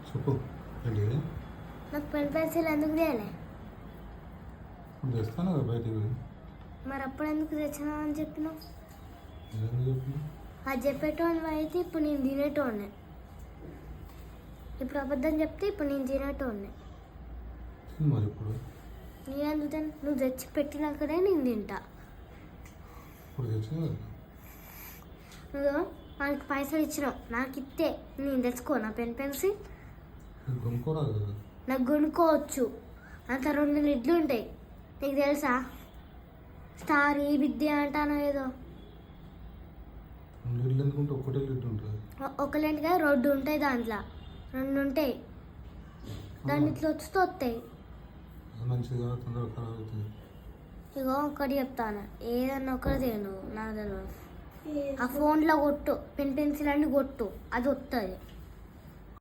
చెప్పు ఏంటి నాకు పెన్ పెన్సిల్ ఎందుకు తేలే? తెస్తాను కదా బయటికి. మరి అప్పుడు ఎందుకు తెచ్చినావు అని చెప్పినావు? ఎందుకు చెప్పు? అది చెప్పేటోని అయితే ఇప్పుడు నేను తినేటోనే. ఇప్పుడు అబద్ధం చెప్తే ఇప్పుడు నేను తినేటోనే. మరి ఇప్పుడు నేనెందుకు తిన? నువ్వు తెచ్చి పెట్టినాకనే నేను తింటా. ఇప్పుడు తెచ్చిన కదా. నువ్వు మనకి పైసలు ఇచ్చినావు, నాకు ఇస్తే నేను తెచ్చుకోనా పెన్ పెన్సిల్? నీకు కొనుక్కోరాదు కదా. నాకు కొనుక్కోవచ్చు. అంత 2 లిడ్లు ఉంటాయి, నీకు తెలుసా? స్టార్ ఈ విద్య అంటాను ఏదో. 2 లీటర్లు ఎందుకుంటే ఒకటే లీటర్ ఉంటుంది. ఒక లింట్గా 2 ఉంటాయి, దాంట్లో 2 ఉంటాయి. దాన్ని ఇట్లా వస్తాయి. అది మంచిది కాదు, తొందరగా ఖరాబ్ అవుతుంది. ఇగో ఒకటి చెప్తాను, ఏదన్నా ఒకటి తేను నాకు తెలియదు. ఆ ఫోన్లో కొట్టు, పెన్ పెన్సిల్ అని కొట్టు, అది వస్తుంది.